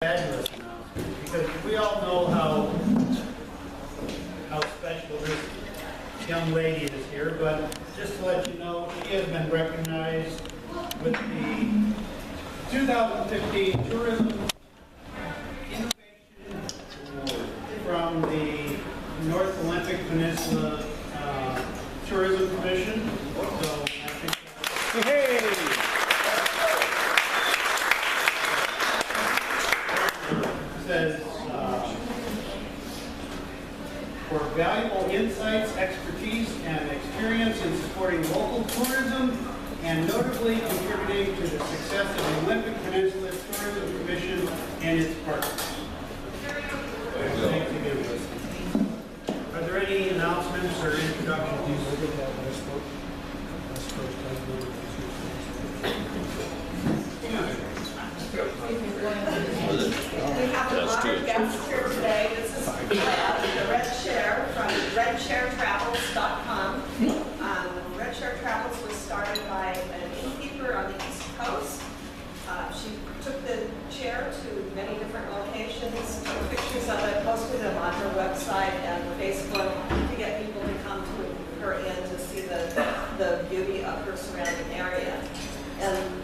Fabulous announcement, because we all know how special this young lady is here, but just to let you know, she has been recognized with the 2015 Tourism Innovation Award from the North Olympic Peninsula Tourism Commission. So I think says for valuable insights, expertise, and experience in supporting local tourism and notably contributing to the success of the Olympic Peninsula Tourism Commission and its partners. Thank you. Are there any announcements or introductions? We have a lot of guests here today. This is Clallam, the Red Chair from RedChairTravels.com. Red Chair Travels was started by an innkeeper on the East Coast. She took the chair to many different locations, took pictures of it, posted them on her website and Facebook to get people to come to her inn to see the beauty of her surrounding area. And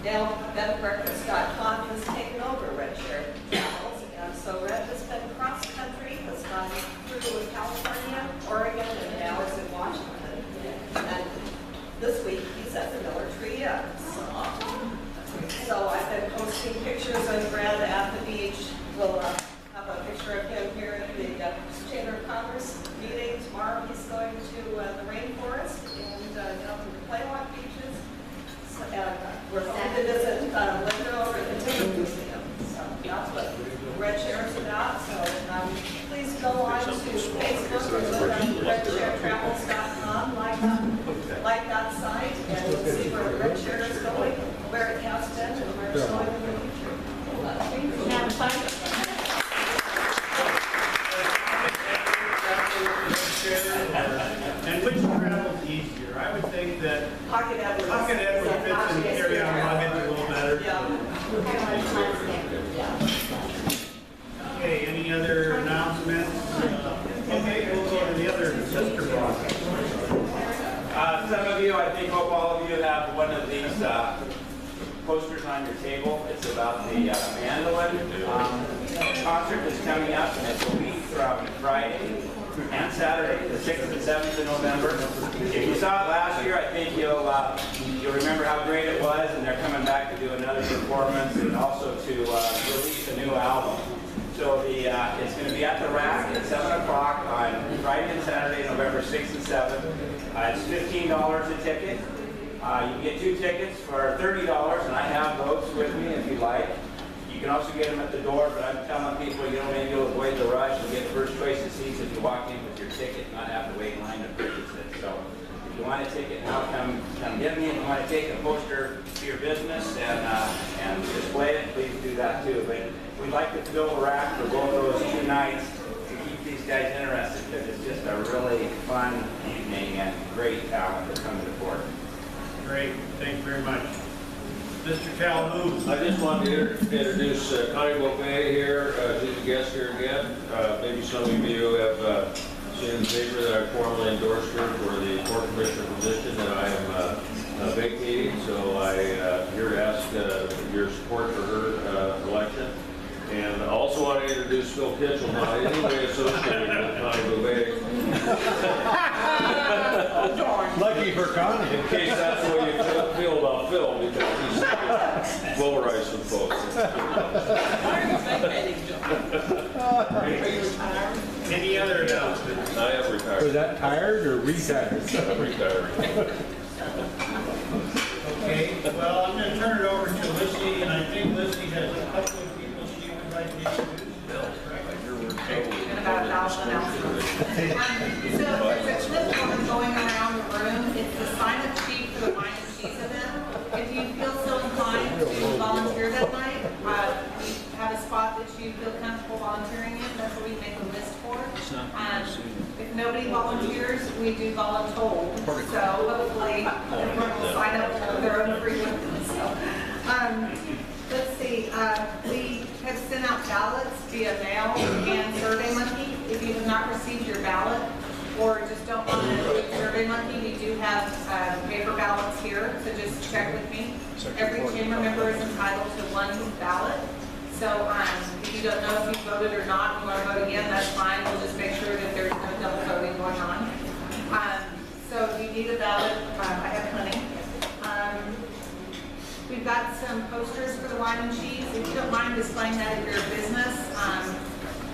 now BedandBreakfast.com has taken over Red Chair Travels, and so Red has been cross-country, has gone through California, Oregon, and now is in Washington. And this week he's at the Miller Tree Inn. So I've been posting pictures of Red at the beach. We'll have a picture of him here at the Chamber of Commerce meeting. Tomorrow he's going to the rainforest and down to the Clallam beaches. And we're going to visit Bergner over at the Timber Museum. So that's what Red Chair is about. So please go on to Facebook or look at RedChairTravels.com, like that site, and you'll see where Red Chair is going, where it has been, and where it's going in the future. Have fun. And which travel's easier? I would think that Pocket Edward fits in the carry-on luggage a little better. Okay, any other announcements? Okay, we'll go to the other sister block. Some of you, I think, hope all of you have one of these posters on your table. It's about the mandolin concert that's coming up, and it's a week from Friday and Saturday, the 6th and 7th of November. If you saw it last year, I think you'll remember how great it was, and they're coming back to do another performance and also to release a new album. So it's going to be at the Rack at 7 o'clock on Friday and Saturday, November 6th and 7th. It's $15 a ticket. You can get 2 tickets for $30, and I have those with me if you like. You can also get them at the door, but I'm telling people, maybe you'll avoid the rush and get first choice of seats if you walk in with your ticket and not have to wait in line to purchase it. So if you want a ticket now, come get me. If you want to take a poster to your business and display it, please do that too. But we'd like to fill the Rack for both those 2 nights to keep these guys interested, because it's just a really fun evening and great talent that's coming to Fort. Great, thank you very much. Mr. Clallam. I just wanted to introduce Connie Beauvais here. She's a guest here again. Maybe some of you have seen in the paper that I formally endorsed her for the Port Commissioner position that I am vacating. So I'm here to ask your support for her election. And I also want to introduce Phil Kitchell, not in any way associated with Connie Beauvais. Lucky for Connie. In case that's the way you feel about Phil, because he's polarized some folks. Any other announcements? I am retired. Was that tired or retired? I'm retired. Okay, well, I'm going to turn it over to Lissy, and I think Lissy has a couple of people she would like to introduce. Bill, Even about 1,000 announcements. So there's a clipboard going around the room. It's the sign-up sheet for the wine and cheese event. If you feel so inclined to volunteer that night, we have a spot that you feel comfortable volunteering in. That's what we make a list for. If nobody volunteers, we do voluntold. So hopefully everyone will sign up for their own free will. So, let's see. We have sent via mail and SurveyMonkey. If you have not received your ballot or just don't want to do SurveyMonkey, we do have paper ballots here, so just check with me. Every chamber member is entitled to one ballot. So if you don't know if you voted or not, and you want to vote again, that's fine. We'll just make sure that there's no double voting going on. So if you need a ballot, I have plenty. We've got some posters for the wine and cheese. If you don't mind displaying that at your business,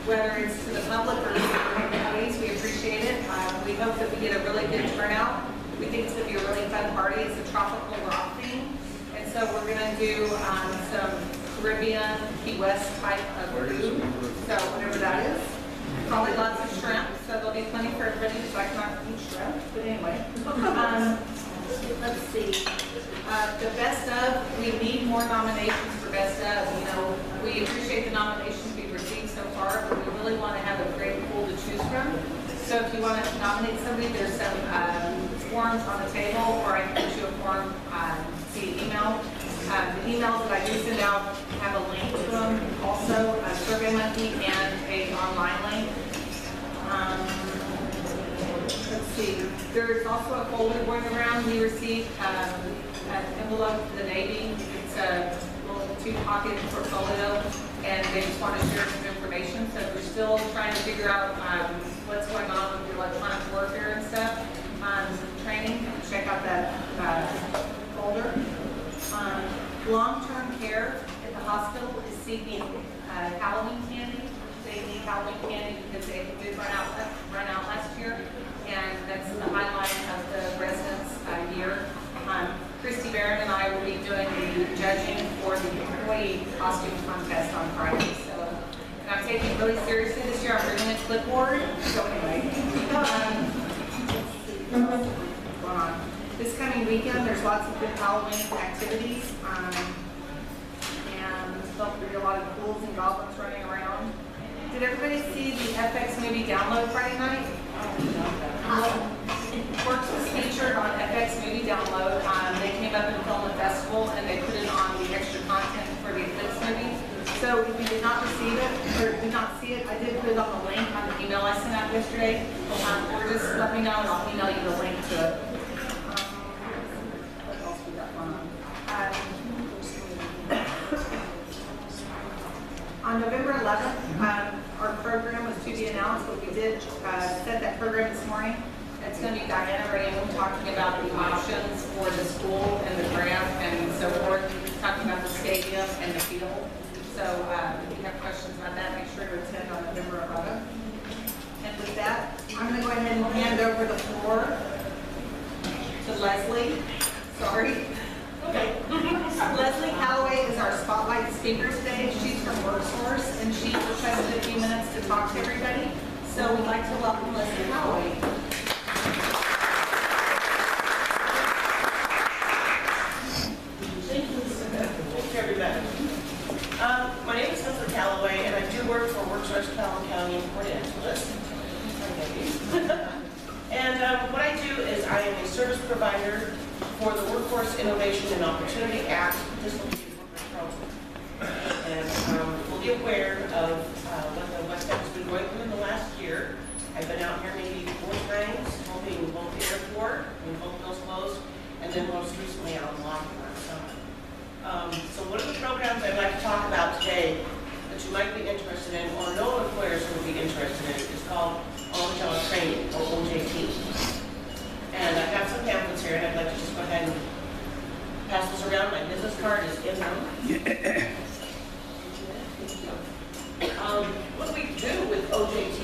whether it's to the public or to your employees, we appreciate it. We hope that we get a really good turnout. We think it's going to be a really fun party. It's a tropical rock theme. And so we're going to do some Caribbean, Key West type of food. So whatever that is. Probably lots of shrimp, so there'll be plenty for everybody, so I cannot eat shrimp. But anyway, let's see. The best of, we need more nominations for best of. You know, we appreciate the nominations we've received so far, but we really want to have a great pool to choose from. So if you want to nominate somebody, there's some forms on the table, or I can put you a form via email. The emails that I do send out have a link to them, also a SurveyMonkey and an online link. Let's see, there's also a folder going around. We received an envelope from the Navy. It's a little two-pocket portfolio, and they just want to share some information. So if you're still trying to figure out what's going on with your electronic warfare and stuff, some training, check out that folder. Long-term care at the hospital is seeking Halloween candy. They need Halloween candy because they did run out last year, and that's the highlight of the residents' year. Christy Barron and I will be doing the judging for the employee costume contest on Friday. So, and I'm taking it really seriously this year. I'm bringing a clipboard. So anyway, what's going on? This coming weekend, there's lots of good Halloween activities, and there'll be a lot of ghouls and goblins running around. Did everybody see the FX movie download Friday night? Works was featured on FX movie download. They came up and filmed the festival, and they put it on the extra content for the Eclipse movie. So if you did not receive it, or did not see it, I did put it on the link on the email I sent out yesterday. Or just let me know, and I'll email you the link to it. On November 11th, our program was to be announced, but we did set that program this morning. It's going to be Diana Raymond talking about the options for the school and the grant and so forth, talking about the stadium and the field. So if you have questions on that, make sure to attend on November 11th. And with that, I'm going to go ahead and hand over the floor to Leslie. Sorry. Okay. Leslie Calloway is our spotlight speaker today. She's from WorkSource, and she requested a few minutes to talk to everybody. So we'd like to welcome Leslie Calloway. Thank you, everybody. My name is Leslie Calloway, and I do work for WorkSource Clallam County in Port Angeles. And what I do is I am a service provider for the Workforce Innovation and Opportunity Act Dislocated Workers Program. And we'll be aware of what the West End has been going through in the last year. I've been out here maybe 4 times, helping both the airport, when both those closed, and then most recently out in Lockwood. So one of the programs I'd like to talk about today that you might be interested in, or know employers who would be interested in, is called On-Job Training, or OJT. And I have some pamphlets here, and I'd like to just go ahead and pass this around. My business card is in them. What we do with OJT,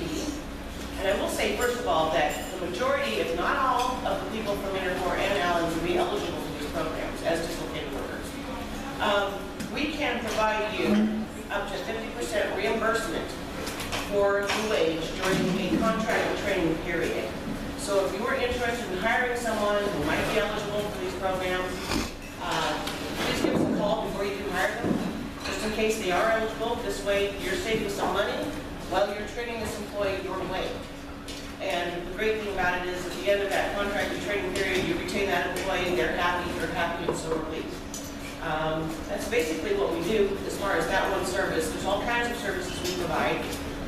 and I will say, first of all, that the majority, if not all, of the people from Intercore and Allen will be eligible for these programs as dislocated workers. We can provide you up to 50% reimbursement for the wage during a contract and training period. So if you are interested in hiring someone who might be eligible for these programs, please give us a call before you can hire them, just in case they are eligible. This way you're saving some money while you're training this employee your way. And the great thing about it is at the end of that contract and training period, you retain that employee, they're happy, and so are we. That's basically what we do as far as that one service. There's all kinds of services we provide.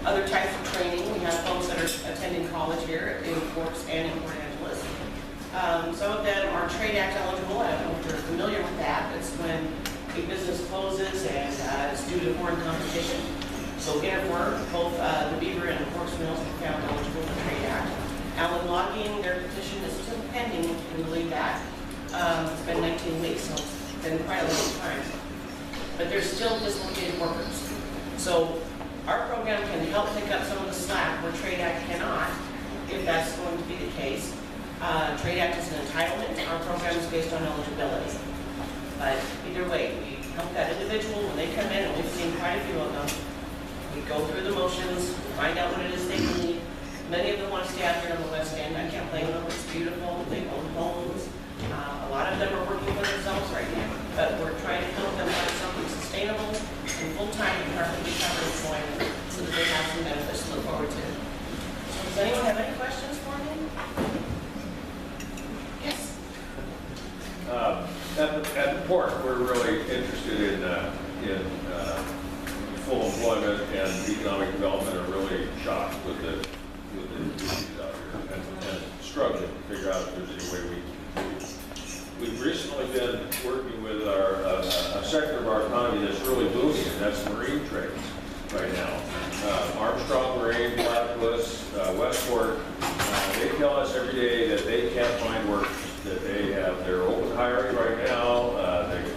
Other types of training, we have folks that are attending college here in Forks and in Port Angeles. Some of them are Trade Act eligible. I don't know if you're familiar with that. It's when a business closes and it's due to foreign competition. So Interfor, both the Beaver and the Forks Mills were found eligible for Trade Act. Allen Logging, their petition is still pending, if you can believe that. It's been 19 weeks, so it's been quite a long time. But they're still dislocated workers. So our program can help pick up some of the slack where Trade Act cannot, if that's going to be the case. Trade Act is an entitlement. Our program is based on eligibility. But either way, we help that individual when they come in, and we've seen quite a few of them. We go through the motions, find out what it is they need. Many of them want to stay out here on the West End. I can't blame them. It's beautiful. They own homes. A lot of them are working for themselves right now. But we're trying to help them find something sustainable and full-time and perfectly covered employment so that they have some benefits to look forward to. So does anyone have any questions for me? Yes? At the port, we're really interested in full employment and economic development. Are really shocked with the issues out here and struggling to figure out if there's any way we can do. We've recently been working with a sector of our economy that's really booming, and that's marine trades right now. Armstrong Marine, Platypus, Westport, they tell us every day that they can't find work, that they're open hiring right now,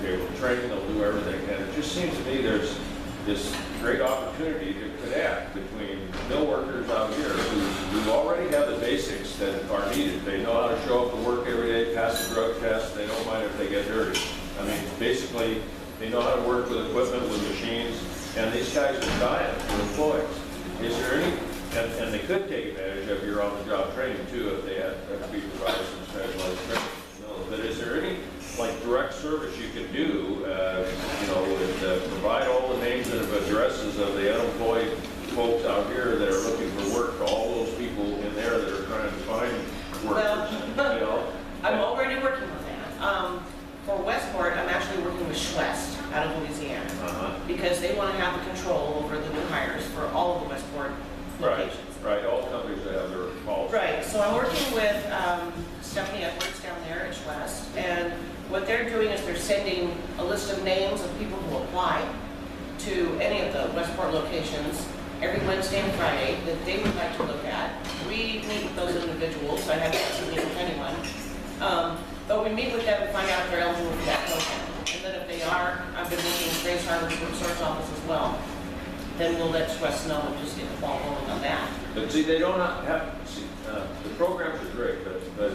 they will train, they'll do everything. And it just seems to me there's this great opportunity to connect between mill workers out here who already have the basics that are needed. They know how to show up to work every day, pass the drug test, they don't mind if they get dirty. I mean, basically, they know how to work with equipment, with machines, and these guys are dying for employees. Is there any, and they could take advantage of your on-the-job training too if they had to be provided some specialized training. But is there any like direct service you can do, provide all the names and addresses of the unemployed folks out here that are looking for work, to all those people in there that are trying to find workers? Well, I'm already working with that. For Westport, I'm actually working with Schwest out of Louisiana because they want to have the control over the new hires for all of the Westport locations. Right, all companies that have their policies. Right, so I'm working with Stephanie Edwards down there at Schwest, and what they're doing is they're sending a list of names of people who apply to any of the Westport locations every Wednesday and Friday that they would like to look at. We meet with those individuals, I haven't seen with anyone, but we meet with them and find out if they're eligible for that program. And then if they are, I've been working with Grace Harbor's resource office as well, then we'll let Schwest know and just get the ball rolling on that. But see, they don't have, the programs are great, but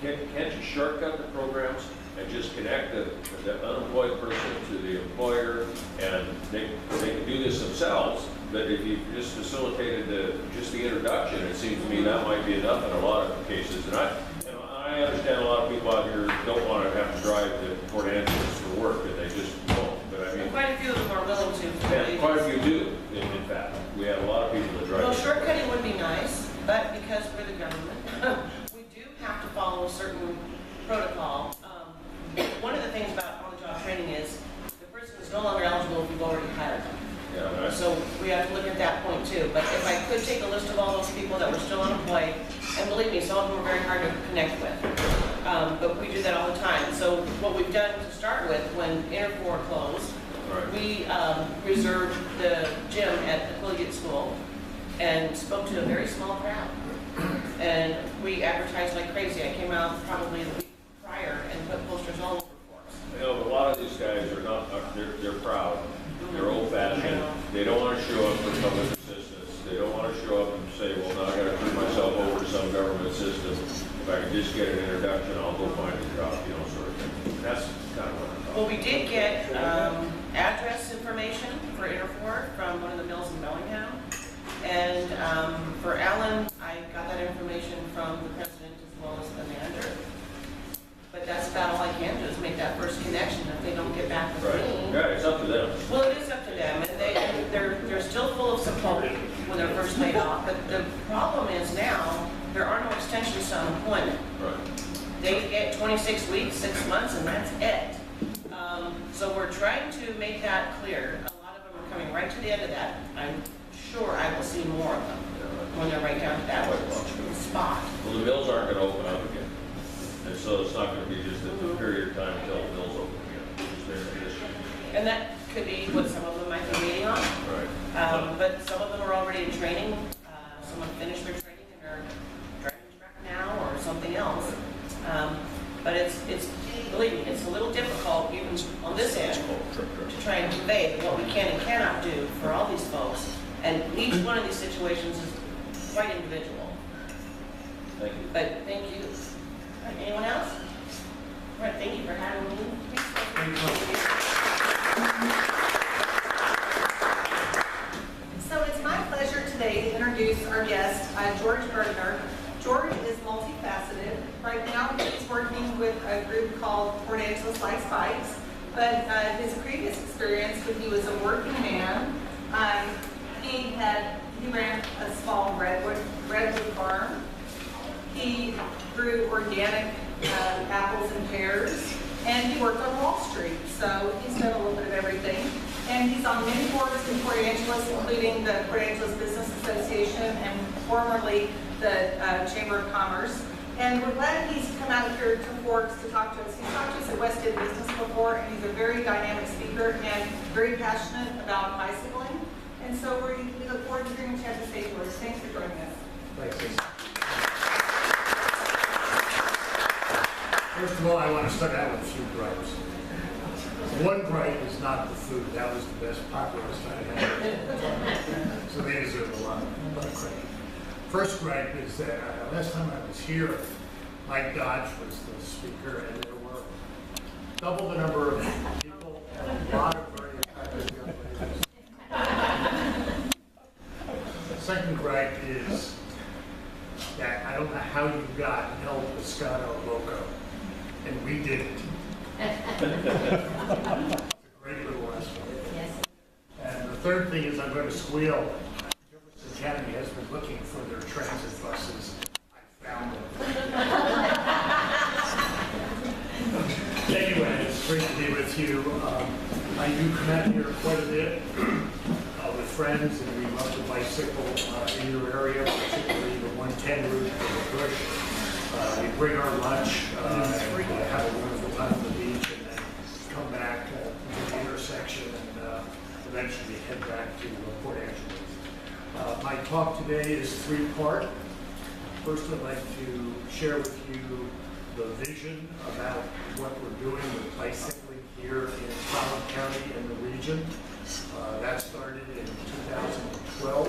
can't you shortcut the programs and just connect the unemployed person to the employer, and they can do this themselves? But if you just facilitated just the introduction, it seems to me that might be enough in a lot of cases. And I understand a lot of people out here don't want to have to drive to Port Angeles for work, and they just won't. But I mean, quite a few of them are willing to. And quite a few do, in fact. We have a lot of people that drive. Well, shortcutting would be nice, but because we're the government, we do have to follow a certain protocol. One of the things about on-the-job training is the person is no longer eligible if we've already hired them. Yeah, right. So we have to look at that point too. But if I could take a list of all those people that were still unemployed, and believe me, some of them are very hard to connect with. But we do that all the time. So what we've done to start with, when Interfor closed, we reserved the gym at the Collegiate School and spoke to a very small crowd. And we advertised like crazy. I came out probably the week prior and put posters all over for us. You know, a lot of these guys are not, they're proud. They're old-fashioned. They don't want to show up for public assistance. They don't want to show up and say, well, now I got to turn myself over to some government system. If I can just get an introduction, I'll go find a job, sort of thing. That's kind of what I'm talking about. Well, we did get address information for Interfor from one of the mills in Bellingham. And for Allen, I got that information from the president as well as the manager. But that's about all I can do is make that first connection. If they don't get back with me. Yeah, it's up to them. Well, it is up to them, and they're still full of support when they're first laid off. But the problem is now there are no extensions to unemployment. Right. They get 26 weeks, 6 months, and that's it. So we're trying to make that clear. A lot of them are coming right to the end of that. I'm sure I will see more of them when they're right down to that spot. Well, the mills aren't gonna open up again, and so it's not gonna be just a period of time until the mills open again. It's there this year. And that could be what some of them might be waiting on. Right. But some of them are already in training. Someone finished their training and are driving a truck now or something else. But it's, believe me, it's a little difficult even on this end to try and convey what we can and cannot do for all these folks. And each one of these situations is quite individual. Thank you. But thank you. All right, anyone else? All right, thank you for having me. So it's my pleasure today to introduce our guest, George Bergner. George is multifaceted. Right now, he's working with a group called Port Angeles Likes Bikes, but his previous experience when he was a working man, he ran a small redwood farm. He grew organic apples and pears, and he worked on Wall Street. So he's done a little bit of everything. And he's on many boards in Port Angeles, including the Port Angeles Business Association and formerly the Chamber of Commerce. And we're glad he's come out here to Forks to talk to us. He's talked to us at West End Business before, and he's a very dynamic speaker and very passionate about bicycling. And so we look forward to hearing what you have to say to us. Thanks for joining us. Thanks. First of all, I want to start out with a few gripes. One gripe is not the food. That was the best populist I had. So they deserve a lot of credit. First gripe is that last time I was here, Mike Dodge was the speaker, and there were double the number of people and a lot of very attractive young ladies. The second gripe is that I don't know how you got El Pescado Loco, and we didn't. It's a great little restaurant. Yes. And the third thing is I'm going to squeal. Jefferson County has been looking for their transit buses. I found them. Anyway, it's great to be with you. I do come out here quite a bit with friends, and we love to bicycle in your area, particularly the 110 route to the Bush. We bring our lunch, and we have a wonderful time on the beach, and then come back to the intersection and eventually head back to Port Angeles. My talk today is three-part. First, I'd like to share with you the vision about what we're doing with bicycling here in Clallam County and the region. That started in 2012.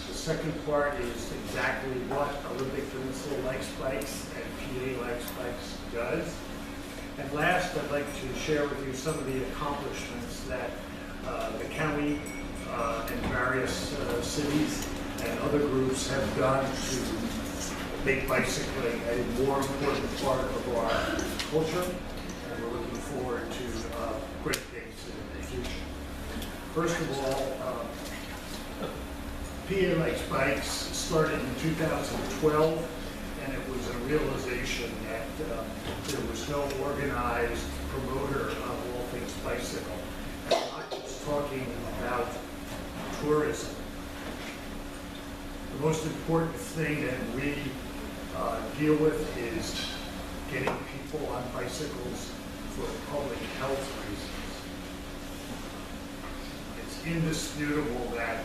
The second part is exactly what Olympic Peninsula Likes Bikes and PA Likes Bikes does. And last, I'd like to share with you some of the accomplishments that the county and various cities and other groups have done to make bicycling a more important part of our culture. And we're looking forward to great things in the future. First of all, PA Likes Bikes started in 2012, and it was a realization that there was no organized promoter of all things bicycle. And I'm not just talking about tourism. The most important thing that we deal with is getting people on bicycles for public health reasons. It's indisputable that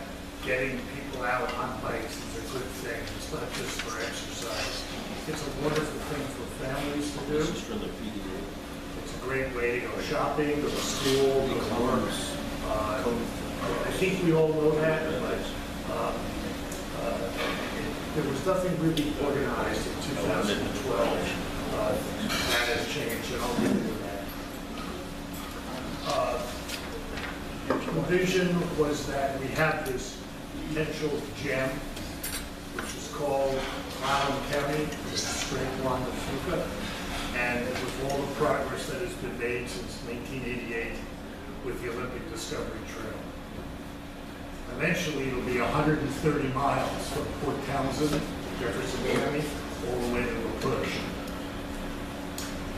getting people out on bikes is a good thing. It's not just for exercise. It's a wonderful thing for families to do. This is from the PDA. It's a great way to go shopping, go to school, go to work. I think we all know that, but there was nothing really organized in 2012. That has changed, and I'll get into that. The vision was that we have this potential gem, which is called Clallam County, straight along the Fuca, and with all the progress that has been made since 1988 with the Olympic Discovery Trail. Eventually, it'll be 130 miles from Port Townsend, Jefferson County, all the way to the Bush.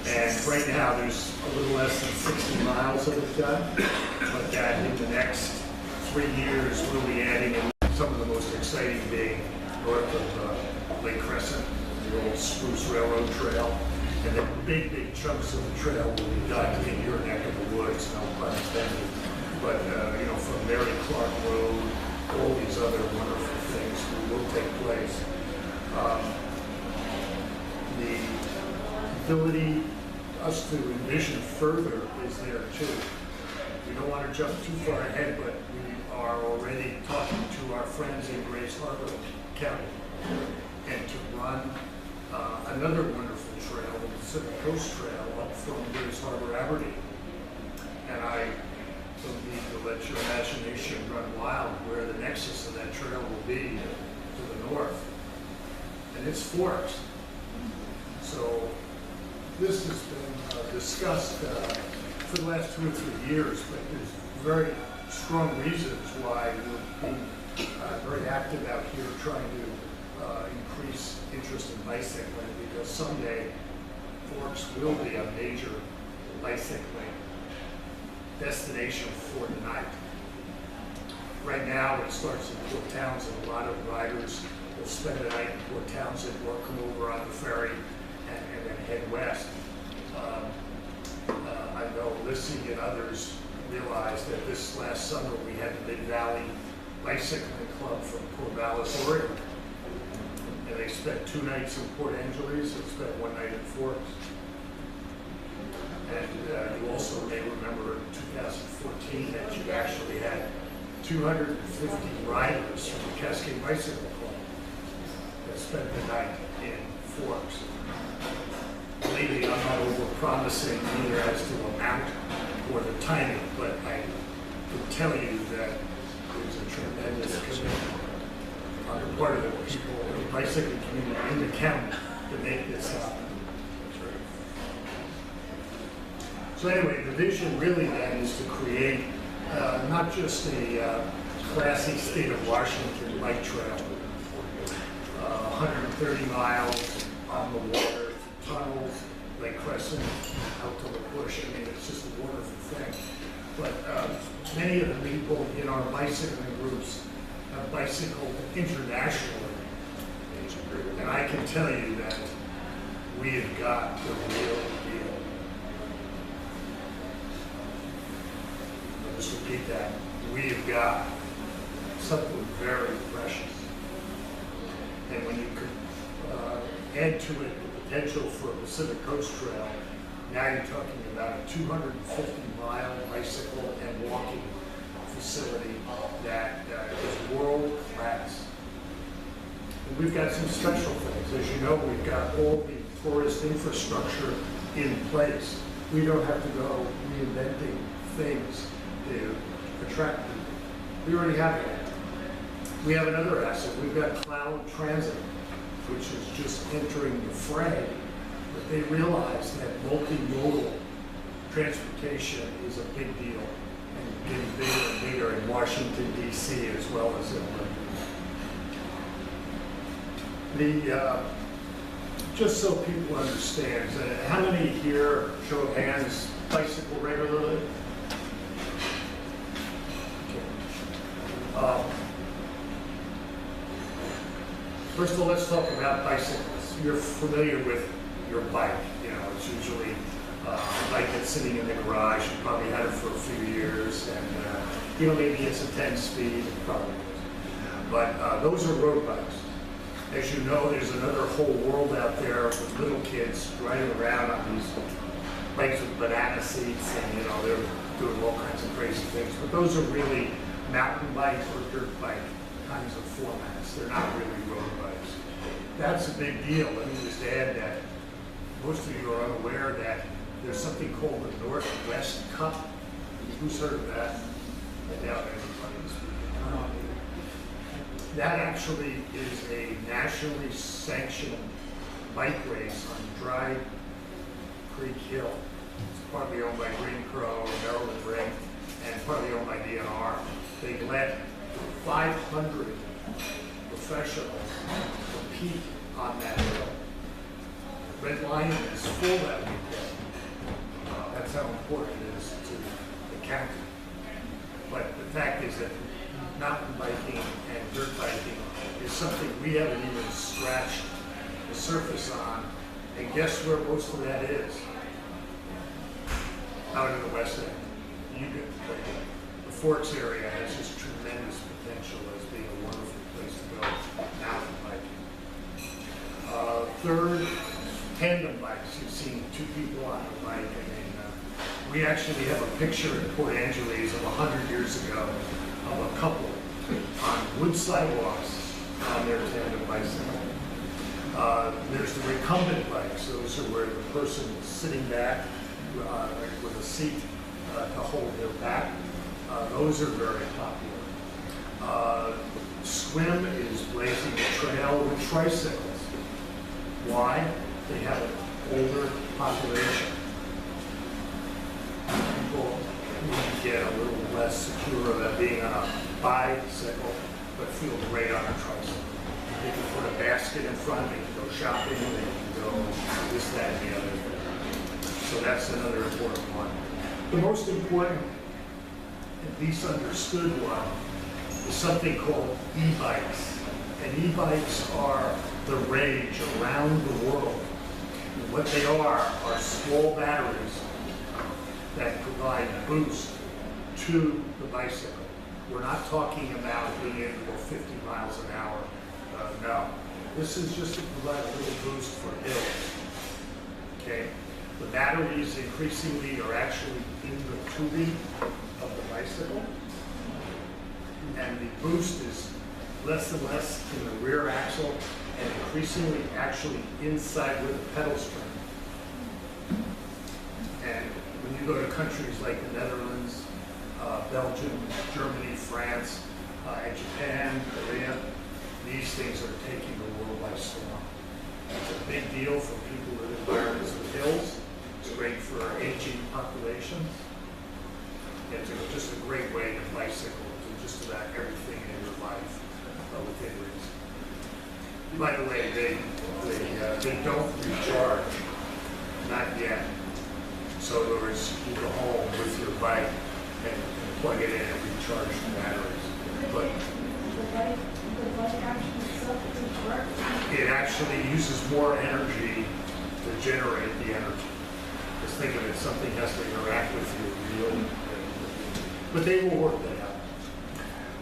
And right now, there's a little less than 60 miles of it done, but that in the next 3 years, we'll be adding in some of the most exciting being north of Lake Crescent, the old Spruce Railroad Trail, and then big chunks of the trail will be done in your neck of the woods, no pun intended. But, you know, from Mary Clark Road, all these other wonderful things will take place. The ability us to envision further is there too. We don't want to jump too far ahead, but we are already talking to our friends in Grace Harbor County and to run another wonderful trail, the Pacific Coast Trail, up from Grace Harbor, Aberdeen. And I don't need to let your imagination run wild where the nexus of that trail will be to the north. And it's Forks. So this has been discussed for the last 2 or 3 years, but there's very strong reasons why we're being very active out here trying to increase interest in bicycling, because someday Forks will be a major bicycling destination for the night. Right now, it starts in Port Townsend. A lot of riders will spend the night in Port Townsend or come over on the ferry and then head west. I know Lissy and others realized that this last summer we had the Mid-Valley Bicycling Club from Corvallis, Oregon. And they spent 2 nights in Port Angeles and spent 1 night in Forks. And you also may remember in 2014 that you actually had 250 riders from the Cascade Bicycle Club that spent the night in Forks. Believe me, I'm not over-promising either as to amount or the timing, but I can tell you that there's a tremendous commitment on the part of the people in the bicycling community in the county to make this happen. So anyway, the vision really then is to create not just a classy state of Washington bike trail, 130 miles on the water, tunnels, Lake Crescent, out to the bush. I mean, it's just a wonderful thing. But many of the people in our bicycling groups have bicycled internationally. And I can tell you that we have got the real deal. I'll just repeat that. We have got something very precious. And when you could add to it the potential for a Pacific Coast Trail, now you're talking about a 250-mile bicycle and walking facility that is world class. And we've got some special things. As you know, we've got all the tourist infrastructure in place. We don't have to go reinventing things to attract people. We already have it. We have another asset. We've got Clallam Transit, which is just entering the fray. But they realize that multimodal transportation is a big deal and getting bigger and bigger in Washington, D.C. as well as in Olympia. Just so people understand, how many here, show of hands, bicycle regularly? Okay. First of all, let's talk about bicycles. You're familiar with your bike. You know, it's usually a bike that's sitting in the garage. You probably had it for a few years, and you know, maybe it's a 10-speed, probably is. But those are road bikes. As you know, there's another whole world out there with little kids riding around on these bikes with banana seats, and you know, they're doing all kinds of crazy things. But those are really mountain bike or dirt bike kinds of formats. They're not really road bikes. That's a big deal. Let me just add that most of you are unaware that there's something called the Northwest Cup. Who's heard of that? I doubt anybody's. That actually is a nationally sanctioned bike race on Dry Creek Hill. It's partly owned by Green Crow, Maryland Ring, and partly owned by DNR. They let 500 professionals compete on that hill. Red Lion is full that weekend. That's how important it is to the county. But the fact is that mountain biking and dirt biking is something we haven't even scratched the surface on. And guess where most of that is? Out in the west end. The Forks area has just tremendous potential as being a wonderful place to go mountain biking. Third, tandem bikes. You've seen two people on a bike. I mean, we actually have a picture in Port Angeles of 100 years ago of a couple on wood sidewalks on their tandem bicycle. There's the recumbent bikes. Those are where the person is sitting back with a seat to hold their back. Those are very popular. Swim is blazing the trail with tricycles. Why? They have an older population. People need to get a little less secure about being on a bicycle, but feel great on a tricycle. They can put a basket in front, they can go shopping, they can go this, that, and the other thing. So that's another important one. The most important, at least understood one, is something called e-bikes. And e-bikes are the rage around the world. And what they are small batteries that provide boost to the bicycle. We're not talking about being able to go 50 miles an hour. No. This is just to provide a little boost for hills. Okay? The batteries increasingly are actually in the tubing of the bicycle. And the boost is less and less in the rear axle and increasingly actually inside where the pedals turn. And when you go to countries like the Netherlands, Belgium, Germany, France, and Japan, Korea, these things are taking the world by storm. It's a big deal for people with environments with hills. It's great for aging populations. It's just a great way to bicycle to just about everything in your life within reason. By the way, they don't recharge, not yet. So in other words, you go home with your bike and plug it in and recharge the batteries. But it actually uses more energy to generate the energy. Just think of it, something has to interact with you real. But they will work that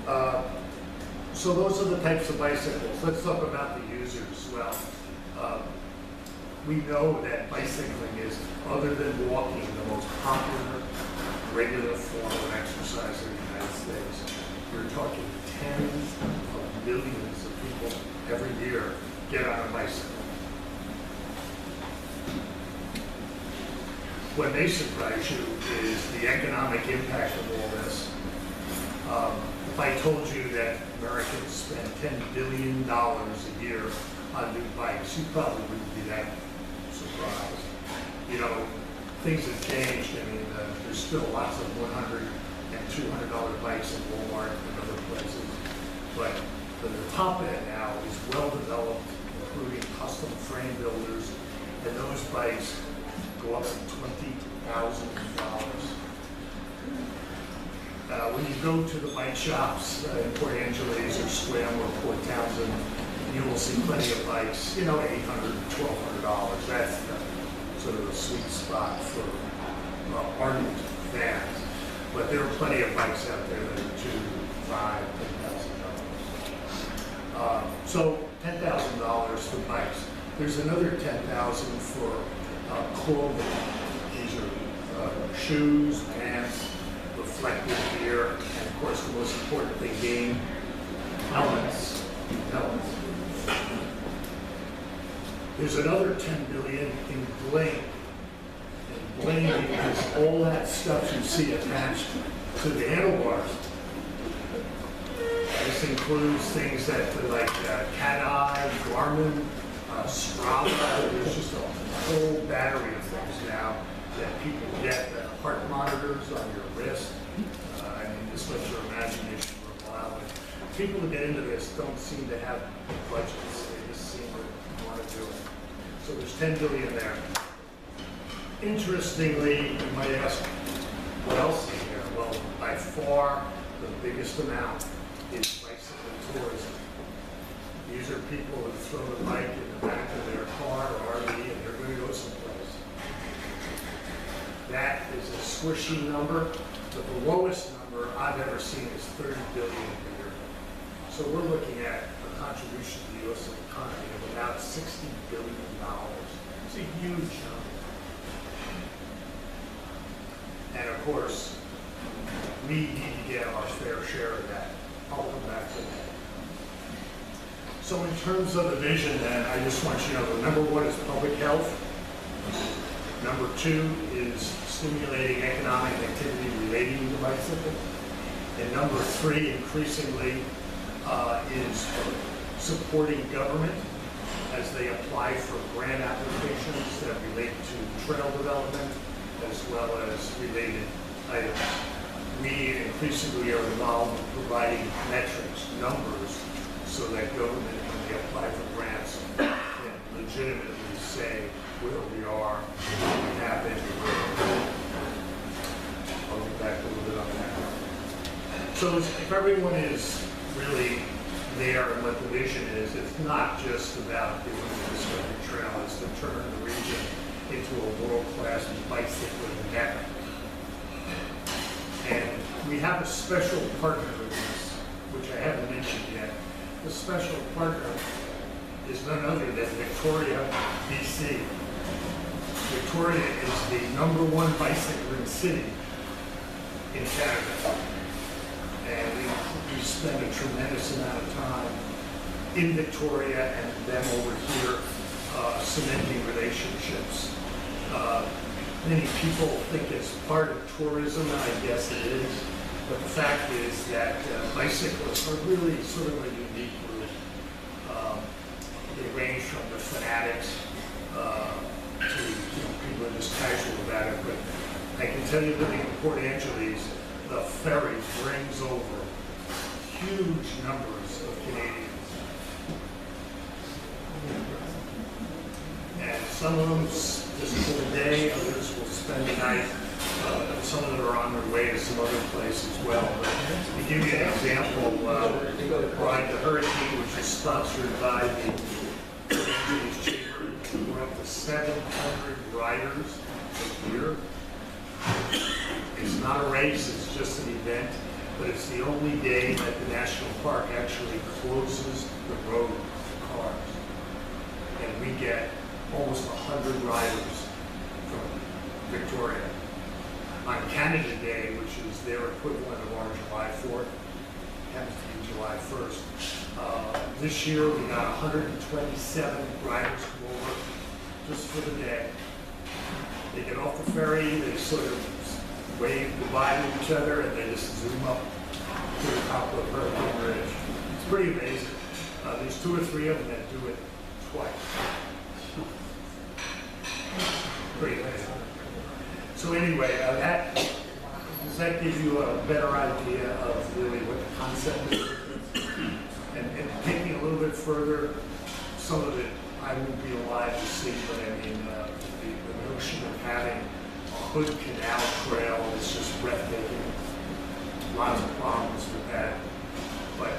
out. So those are the types of bicycles. Let's talk about the users. Well, we know that bicycling is, other than walking, the most popular regular form of exercise in the United States. We're talking tens of millions of people every year get on a bicycle. What may surprise you is the economic impact of all this. If I told you that Americans spend $10 billion a year on new bikes, you probably wouldn't be that surprised. You know, things have changed. I mean, there's still lots of $100 and $200 bikes in Walmart and other places. But the top end now is well developed, including custom frame builders, and those bikes go up to $20,000. When you go to the bike shops in Port Angeles or Clallam or Port Townsend, you will see plenty of bikes, you know, $800, $1,200. That's sort of the sweet spot for ardent fans. But there are plenty of bikes out there that are $2,000, $5,000, $10,000. So $10,000 for bikes. There's another $10,000 for clothing. These are shoes, pants, reflective gear, and of course the most important thing being helmets. There's another $10 billion in bling. And bling is all that stuff you see attached to the handlebars. This includes things that like Cat Eye, Garmin, Strava. There's just a whole battery of things now that people get. Heart monitors on your wrist. I mean, this lets your imagination run wild. People who get into this don't seem to have budgets. They just seem to want to do it. So there's $10 billion there. Interestingly, you might ask, what else is there? Well, by far the biggest amount is bicycle tourism. These are people who throw a bike in the back of their car or RV and they're going to go someplace. That is a squishy number, but the lowest number I've ever seen is 30 billion a year. So we're looking at a contribution to the U.S. economy of about $60 billion. It's a huge number. And of course, we need to get our fair share of that. I'll come back to that. So in terms of the vision then, I just want you to know, number one is public health. Number two is stimulating economic activity relating to bicycle. And number three, increasingly, is supporting government as they apply for grant applications that relate to trail development as well as related items. We increasingly are involved in providing metrics, numbers, so that government, when they apply for grants, can legitimately say where we are, what we have been, I'll get back a little bit on that. So if everyone is really there and what the vision is, it's not just about doing the Discovery Trail, it's to turn the region into a world-class bicycling mecca. And we have a special partner with this, which I haven't mentioned yet. The special partner is none other than Victoria, BC. Victoria is the #1 bicycling city in Canada. And we spend a tremendous amount of time in Victoria and them over here cementing relationships. Many people think it's part of tourism, and I guess it is. But the fact is that bicyclists are really sort of a unique group. They range from the fanatics to people who are just casual about it. But I can tell you living in Port Angeles, the ferry brings over huge numbers of Canadians. And some of them just for the day, others will spend the night. Some of them are on their way to some other place as well. But to give you an example, Ride the Hurricane, which is sponsored by the Port Angeles Chamber, we're up to 700 riders a year. It's not a race, it's just an event, but it's the only day that the national park actually closes the road to cars. And we get almost 100 riders from Victoria. On Canada Day, which is their equivalent of our July 4th, happens to be July 1st. This year we got 127 riders come over just for the day. They get off the ferry, they sort of wave goodbye to each other, and they just zoom up to the top of Hurricane Ridge. It's pretty amazing. There's 2 or 3 of them that do it twice. Pretty amazing. So anyway, does that give you a better idea of really what the concept is? And taking a little bit further, some of it I won't be alive to see, but I mean, the notion of having a Hood Canal Trail is just breathtaking. Lots of problems with that, but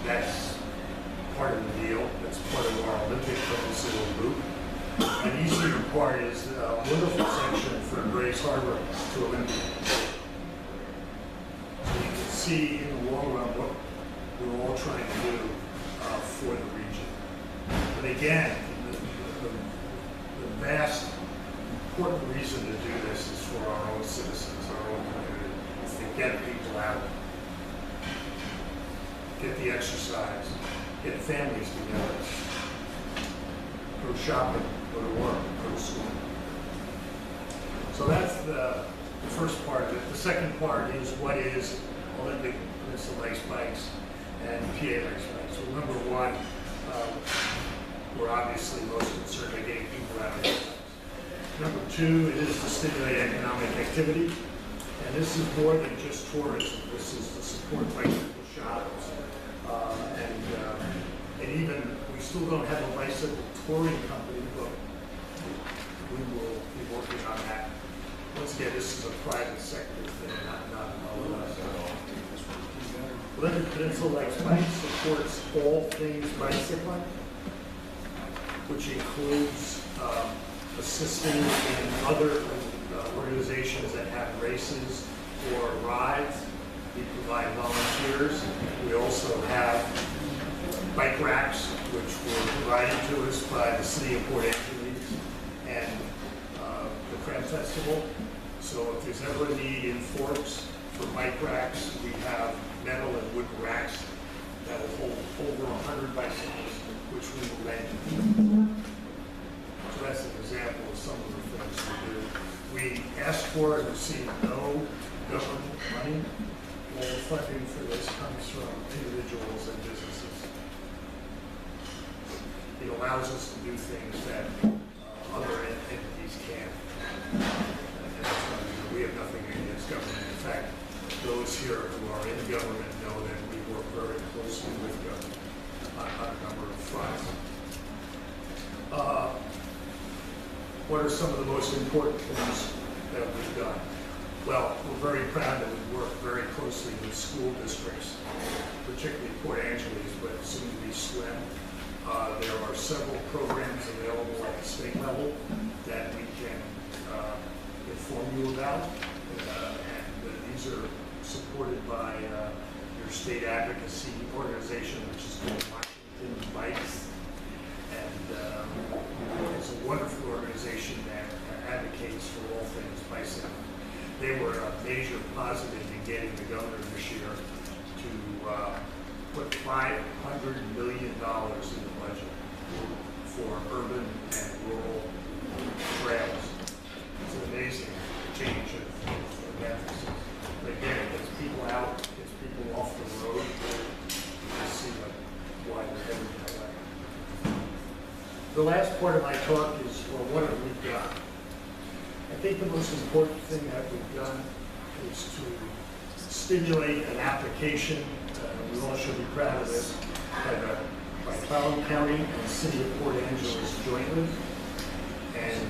that's part of the deal. That's part of our Olympic little loop. An easier part is a wonderful section from Grace Harbor to Olympia. So you can see in the long run what we're all trying to do for the region. But again, the vast important reason to do this is for our own citizens, our own community. It's to get people out, get the exercise, get families together, go shopping, go to work, go to school. So that's the first part of it. The second part is what is Olympic Peninsula Ice Bikes and PA Ice Bikes. So number one, we're obviously most concerned with getting people out of ice bikes. Number two, it is to stimulate economic activity. And this is more than just tourism. This is to support bicycle shops. And even, we still don't have a bicycle touring company, but we will be working on that. Once again, this is a private sector thing, not all of us. Olympic Peninsula Lakes Bike supports all things bicycling, which includes assisting in other organizations that have races or rides. We provide volunteers. We also have bike racks, which were provided to us by the City of Port Angeles and the Clallam Festival. So if there's ever a need in Forks for bike racks, we have metal and wood racks that will hold over 100 bicycles, which we will rent. So that's an example of some of the things we do. We ask for and receive no government money. All the funding for this comes from individuals and businesses. It allows us to do things that other entities can't. And that's why we have nothing against government. In fact, those here who are in government know that we work very closely with government on a number of fronts. What are some of the most important things that we've done? Well, we're very proud that we work very closely with school districts, particularly Port Angeles, but soon to be SWIM. There are several programs available at the state level that we can inform you about. And these are supported by your state advocacy organization, which is called Washington Bikes. And it's a wonderful organization that advocates for all things bicycling. They were a major positive in getting the governor this year to put $500 million in the budget for urban and rural trails. It's an amazing change of emphasis. But again, it gets people out, gets people off the road. You see why they're heading that way. The last part of my talk is, well, what have we done? I think the most important thing that we've done is to stimulate an application. We all should be proud of this, by Clallam County and the City of Port Angeles jointly. And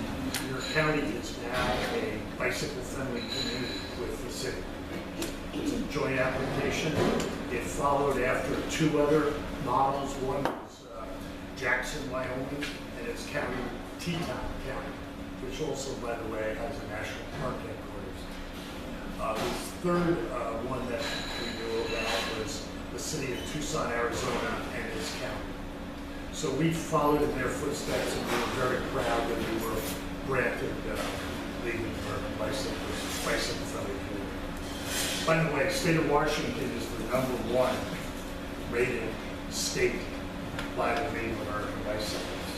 your county is now a bicycle-friendly community with the city. It's a joint application. It followed after two other models. One was Jackson, Wyoming, and its county, Teton County, which also, by the way, has a national park headquarters. The third one that we knew about was the city of Tucson, Arizona, and its county. So we followed in their footsteps, and we were very proud that we were granted legal American bicycle-friendly community. By the way, the state of Washington is the #1 rated state by the Native American bicyclists.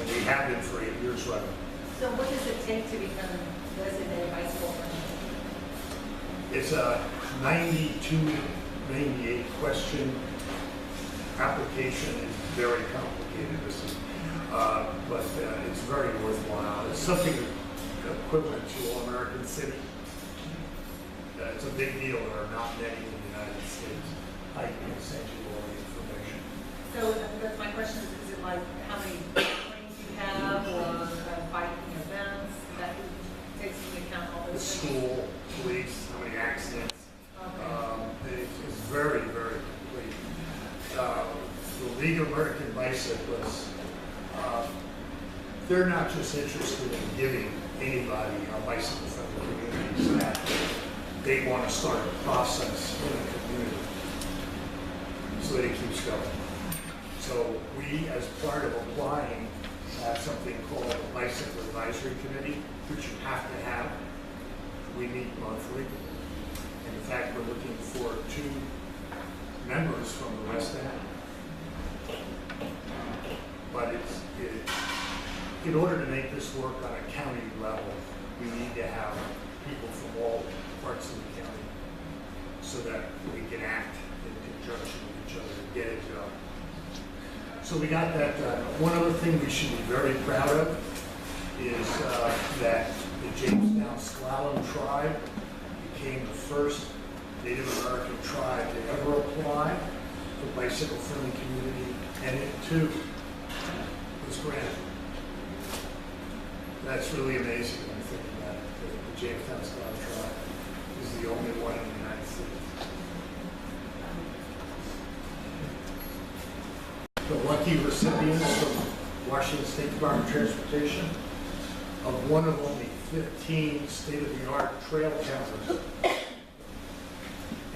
And we have been for 8 years running. So what does it take to become designated bicycle friendly? It's a 98 question application. It's very complicated, but it's very worthwhile. It's something equivalent to All American City. It's a big deal. There are not many in the United States. I can send you all the information. So that's my question, is it like how many trains you have or biking events that takes into account all The those things? school, police, how many accidents. Okay. It's very, very complete. The League of American Bicyclists, they're not just interested in giving anybody a bicycle-friendly community, that they want to start a process in the community so that it keeps going. So we, as part of applying, have something called a Bicycle Advisory Committee, which you have to have. We meet monthly. And in fact, we're looking for 2 members from the West End. But in order to make this work on a county level, we need to have people from all parts of the county so that we can act in conjunction with each other and get it done. So we got that done. One other thing we should be very proud of is that the Jamestown Clallam tribe became the first Native American tribe to ever apply for bicycle-friendly community, and it too was granted. That's really amazing when you think about it. The Jamestown Clallam tribe is the only one in the United States. the lucky recipients from Washington State Department of Transportation of one of only 15 state-of-the-art trail counters.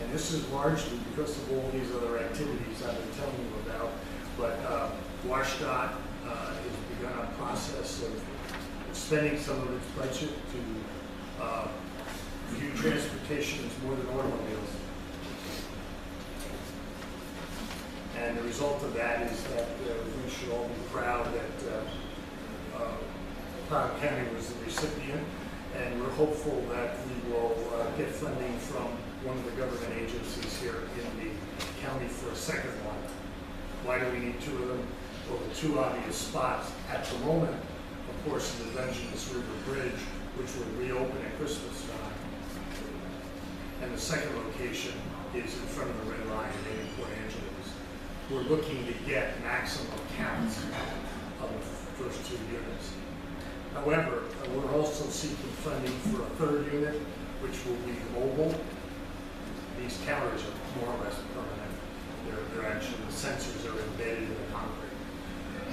And this is largely because of all these other activities I've been telling you about. But WashDOT has begun a process of spending some of its budget to view transportation as more than automobiles. And the result of that is that we should all be proud that Clallam County was the recipient, and we're hopeful that we will get funding from one of the government agencies here in the county for a second one. Why do we need two of them? Well, the two obvious spots at the moment, of course, is the Dungeness River Bridge, which will reopen at Christmas time. And the second location is in front of the Red Lion in Port Angeles. We're looking to get maximum counts of the first two units. However, we're also seeking funding for a third unit, which will be mobile. These counters are more or less permanent. They're actually, the sensors are embedded in the concrete.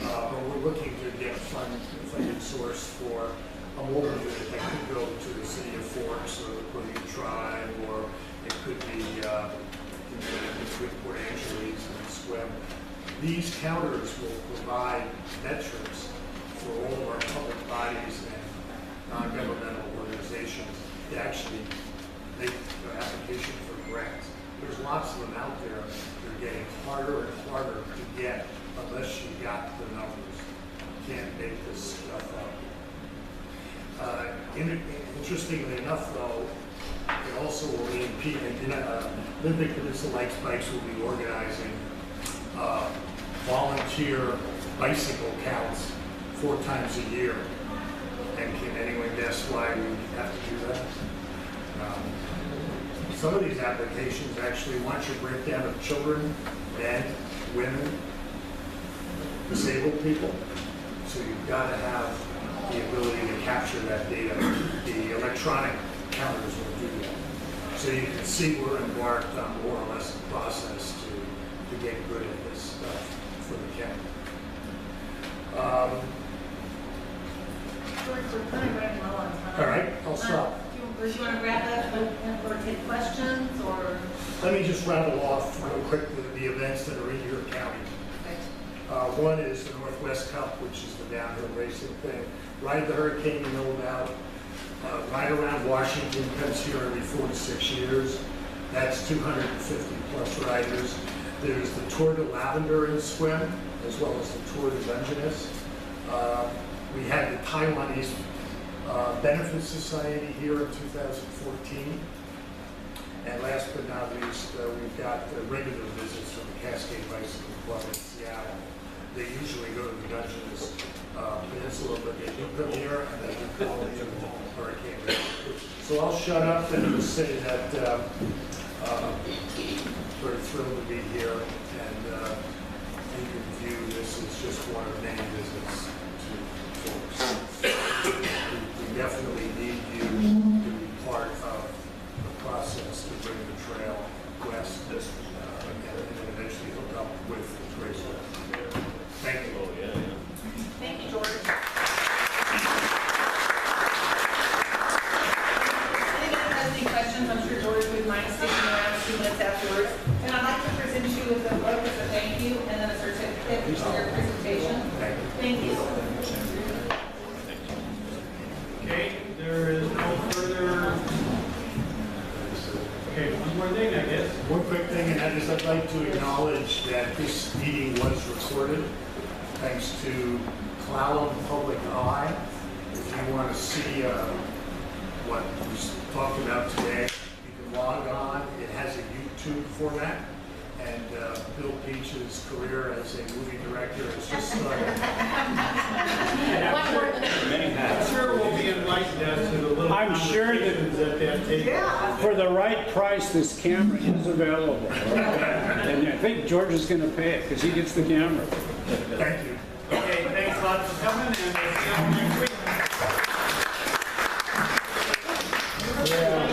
But we're looking to get a funding source for a mobile unit that could go to the city of Forks or the Quilly Tribe, or it could be between Port Angeles and Swim. These counters will provide metrics for all of our public bodies and non-governmental organizations to actually make the application for grants. There's lots of them out there. They're getting harder and harder to get unless you got the numbers. You can't make this stuff up. Interestingly enough, though, it also will impede. Olympic Peninsula Lights Bikes will be organizing volunteer bicycle counts 4 times a year. And can anyone guess why we have to do that? Some of these applications actually want your breakdown of children, men, women, disabled people. So you've got to have the ability to capture that data. The electronic counters will do that. So you can see we're embarked on more or less a process to get good at this stuff for the county. We're kind of running low on time. All right, I'll stop. Do you want to wrap up or take questions, or? Let me just rattle off real quick the events that are in your county. Okay. One is the Northwest Cup, which is the downhill racing thing. Ride the Hurricane, you know about. Ride Around Washington comes here every 4 to 6 years. That's 250 plus riders. There's the Tour de Lavender in Swim, as well as the Tour de Dungeness. We had the Taiwanese Benefit Society here in 2014. And last but not least, we've got regular visits from the Cascade Bicycle Club in Seattle. They usually go to the Dungeness Peninsula, but they do come here and they do call in the Hurricane. So I'll shut up and just say that we're thrilled to be here, and you can view this as just one of many visits to folks. We definitely need you to be part of the process to bring the trail west and eventually hook up with Graceville. Thank you. Oh, yeah. Thank you, George. Anyone has any questions, I'm sure George would mind sticking around a few minutes afterwards. And I'd like to present you with a book as a thank you and then a certificate for your presentation. Thank you. Okay, there is no further. Okay, one more thing, I guess. One quick thing, and that is I'd like to acknowledge that this meeting was recorded thanks to Clallam Public Eye. If you want to see what we talked about today, you can log on. It has a YouTube format. And Bill Peach's career as a movie director has just started. I'm sure we'll be enlightened as to the little I'm sure that- conversations at that table. For the right price, this camera is available. And I think George is going to pay it because he gets the camera. Thank you. Okay, thanks a lot for coming, and we'll see you next week. Yeah.